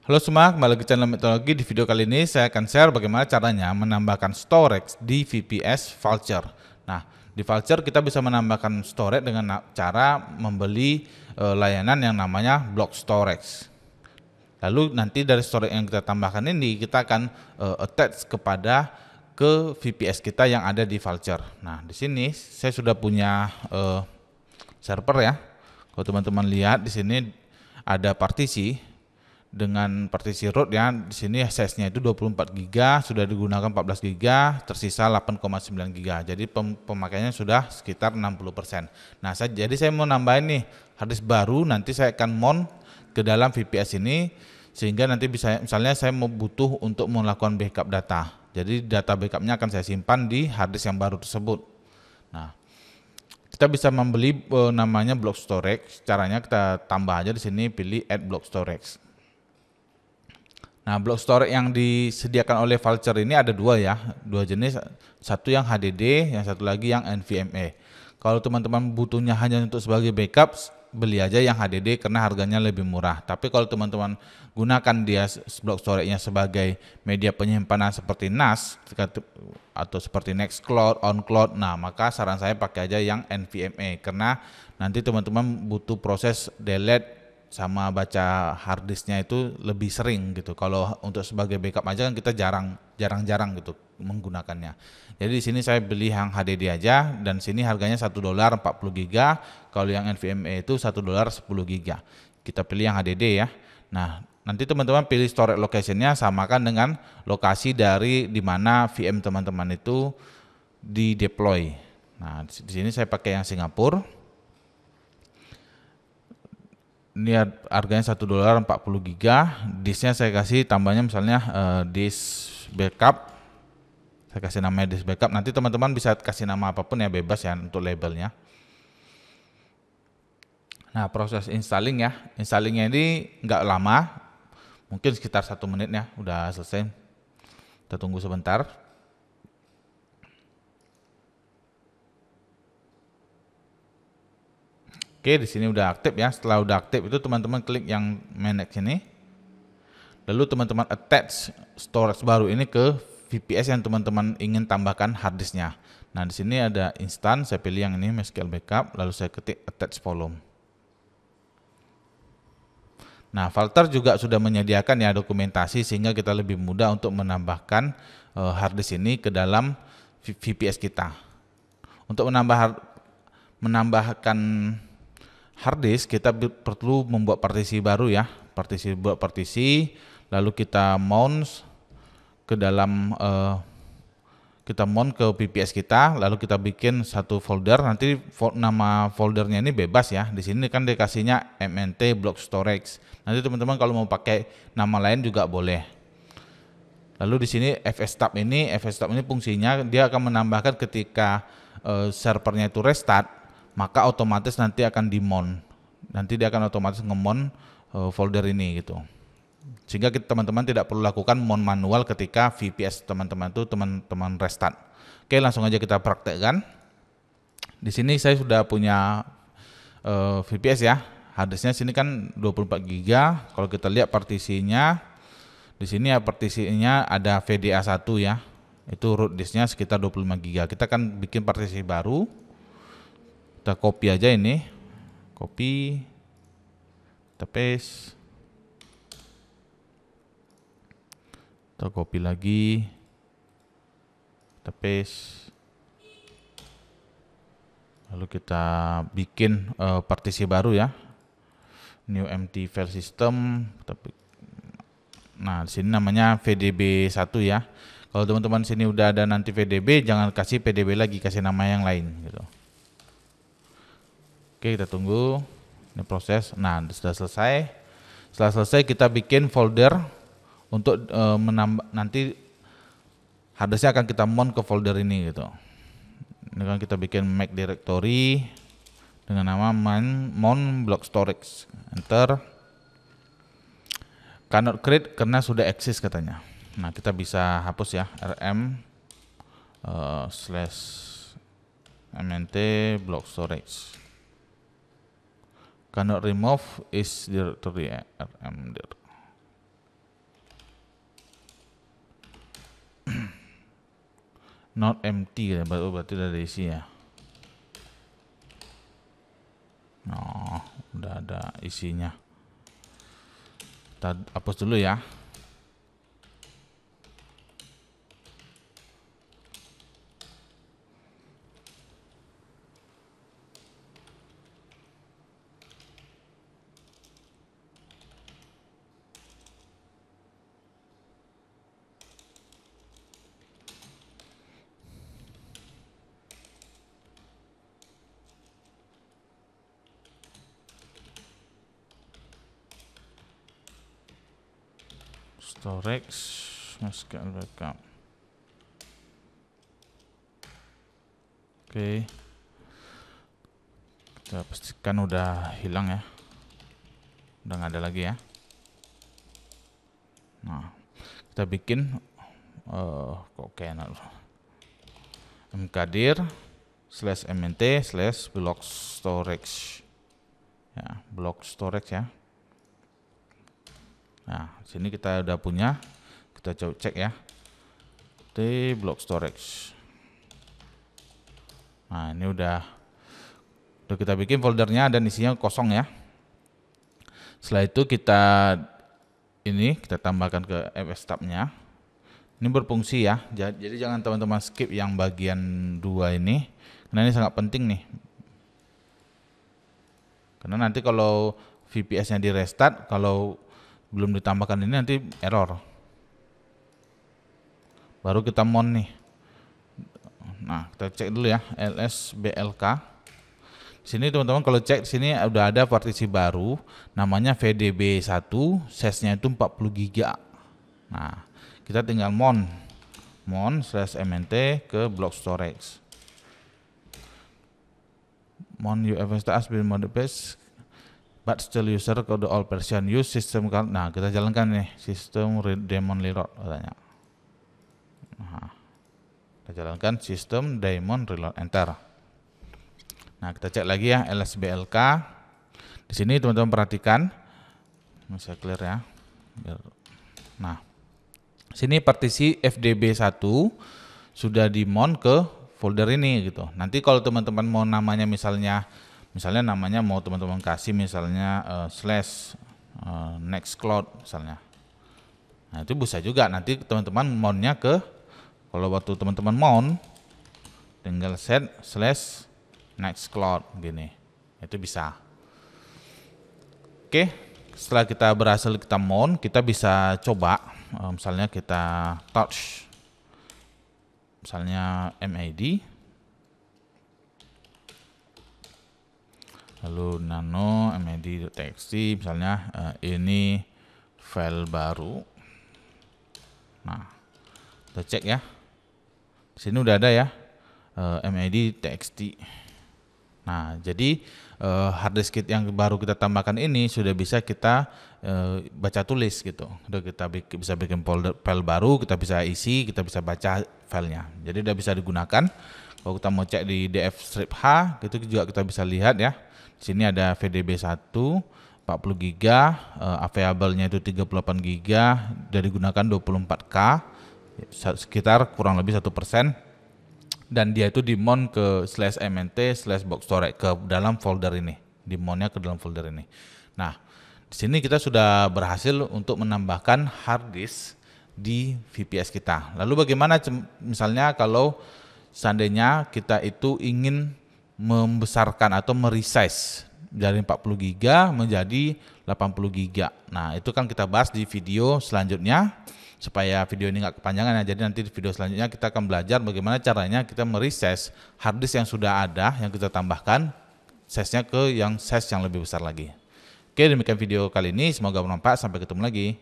Halo semua, kembali ke channel Metodologi. Di video kali ini saya akan share bagaimana caranya menambahkan storage di VPS Vultr. Nah, di Vultr kita bisa menambahkan storage dengan cara membeli layanan yang namanya block storage. Lalu nanti dari storage yang kita tambahkan ini kita akan attach ke VPS kita yang ada di Vultr. Nah, di sini saya sudah punya server ya. Kalau teman-teman lihat di sini ada partisi dengan partisi root ya. Di sini size-nya itu 24 GB, sudah digunakan 14 GB, tersisa 8,9 GB. Jadi pemakaiannya sudah sekitar 60%. Nah, jadi saya mau nambahin nih harddisk baru, nanti saya akan mount ke dalam VPS ini sehingga nanti bisa, misalnya saya mau butuh untuk melakukan backup data. Jadi data backupnya akan saya simpan di harddisk yang baru tersebut. Nah, kita bisa membeli namanya block storage. Caranya kita tambah aja di sini, pilih add block storage. Nah, block storage yang disediakan oleh Vultr ini ada dua jenis, satu yang HDD, yang satu lagi yang NVMe. Kalau teman-teman butuhnya hanya untuk sebagai backup, beli aja yang HDD karena harganya lebih murah. Tapi kalau teman-teman gunakan dia block storage-nya sebagai media penyimpanan seperti NAS atau seperti Nextcloud, OnCloud, nah maka saran saya pakai aja yang NVMe karena nanti teman-teman butuh proses delete sama baca harddisknya itu lebih sering gitu. Kalau untuk sebagai backup aja kan kita jarang-jarang gitu menggunakannya. Jadi di sini saya beli yang HDD aja dan sini harganya $1 40 GB. Kalau yang NVMe itu $1 10 GB. Kita pilih yang HDD ya. Nah, nanti teman-teman pilih storage location-nya, samakan dengan lokasi dari di mana VM teman-teman itu di deploy. Nah, di sini saya pakai yang Singapura. Ini harganya $1 40 GB. Disknya saya kasih tambahnya misalnya disk backup. Saya kasih namanya disk backup. Nanti teman-teman bisa kasih nama apapun ya, bebas ya untuk labelnya. Nah, proses installing ya. Installingnya ini nggak lama, mungkin sekitar 1 menit ya, udah selesai. Kita tunggu sebentar. Oke, di sini udah aktif ya. Setelah udah aktif itu teman-teman klik yang manage ini. Lalu teman-teman attach storage baru ini ke VPS yang teman-teman ingin tambahkan harddisknya. Nah, di sini ada instan, saya pilih yang ini MySQL backup, lalu saya ketik attach volume. Nah, Vultr juga sudah menyediakan ya dokumentasi sehingga kita lebih mudah untuk menambahkan harddisk ini ke dalam VPS kita. Untuk menambahkan harddisk kita perlu membuat partisi baru ya, buat partisi, lalu kita mount ke dalam kita mount ke VPS kita, lalu kita bikin satu folder. Nanti nama foldernya ini bebas ya. Di sini kan dikasihnya MNT block storage. Nanti teman-teman kalau mau pakai nama lain juga boleh. Lalu di sini fstab ini fungsinya dia akan menambahkan ketika servernya itu restart, maka otomatis nanti akan di-mount. Nanti dia akan otomatis nge-mount folder ini gitu. Sehingga teman-teman tidak perlu lakukan mount manual ketika VPS teman-teman itu teman-teman restart. Oke, langsung aja kita praktekkan. Di sini saya sudah punya VPS ya. Harddisknya sini kan 24 GB. Kalau kita lihat partisinya, di sini ya partisinya ada VDA1 ya. Itu root disknya sekitar 25 GB. Kita akan bikin partisi baru. Kita copy aja ini. Copy. Kita paste. Kita copy lagi, kita paste, lalu kita bikin partisi baru ya, new empty file system. Nah, di sini namanya VDB1 ya. Kalau teman-teman sini udah ada nanti VDB, jangan kasih PDB lagi, kasih nama yang lain gitu. Oke, kita tunggu ini proses. Nah, sudah selesai. Setelah selesai kita bikin folder untuk menambah, nanti harddisknya akan kita mount ke folder ini gitu. Ini kan kita bikin make directory dengan nama mount block storage. Enter. Cannot create karena sudah eksis katanya. Nah, kita bisa hapus ya, rm /mnt block storage. Cannot remove is directory rm dir. not empty, berarti udah ada isi ya. Oh, udah ada isinya. Kita hapus dulu ya. Storage, SQL backup. Oke, kita pastikan udah hilang ya, udah nggak ada lagi ya. Nah, kita bikin kok kayak mkdir/mnt/block storage ya, block storage ya. Nah, sini kita udah punya, kita coba cek ya, di block storage. Nah, ini udah kita bikin foldernya dan isinya kosong ya. Setelah itu kita tambahkan ke fs tab-nya. Ini berfungsi ya, jadi jangan teman-teman skip yang bagian 2 ini, karena ini sangat penting nih. Karena nanti kalau VPS-nya di restart, kalau belum ditambahkan ini nanti error. Baru kita mon nih. Nah, kita cek dulu ya, lsblk. Di sini teman-teman kalau cek di sini udah ada partisi baru namanya vdb1, size-nya itu 40 GB. Nah, kita tinggal mon/mnt ke block storage. Mon UFS has been modified but still user code all version use system. Nah, kita jalankan nih sistem daemon reload katanya. Nah, kita jalankan sistem daemon reload, enter. Nah, kita cek lagi ya lsblk. Di sini teman-teman perhatikan, bisa clear ya. Nah, sini partisi fdb1 sudah dimon ke folder ini gitu. Nanti kalau teman-teman mau namanya misalnya namanya mau teman-teman kasih misalnya /nextcloud misalnya. Nah, itu bisa juga nanti teman-teman monnya ke, kalau waktu teman-teman mon tinggal set /nextcloud gini. Itu bisa. Oke, setelah kita berhasil kita mon, kita bisa coba misalnya kita touch misalnya mid, lalu nano mid.txt misalnya ini file baru. Nah, kita cek ya, di sini udah ada ya mid.txt. Nah, jadi hard disk kit yang baru kita tambahkan ini sudah bisa kita baca tulis gitu. Udah kita bisa bikin file baru, kita bisa isi, kita bisa baca filenya. Jadi udah bisa digunakan. Kalau kita mau cek di df-h, itu juga kita bisa lihat ya. Di sini ada vdb1 40 GB, available-nya itu 38 GB, udah digunakan 24K, sekitar kurang lebih 1%. Dan dia itu dimon ke /mnt/block storage ke dalam folder ini, dimonnya ke dalam folder ini. Nah, di sini kita sudah berhasil untuk menambahkan hard disk di VPS kita. Lalu bagaimana misalnya kalau seandainya kita itu ingin membesarkan atau meresize dari 40 GB menjadi 80 GB. Nah, itu kan kita bahas di video selanjutnya. Supaya video ini nggak kepanjangan ya, jadi nanti di video selanjutnya kita akan belajar bagaimana caranya kita meresize hard disk yang sudah ada, yang kita tambahkan size-nya ke size yang lebih besar lagi. Oke, demikian video kali ini, semoga bermanfaat, sampai ketemu lagi.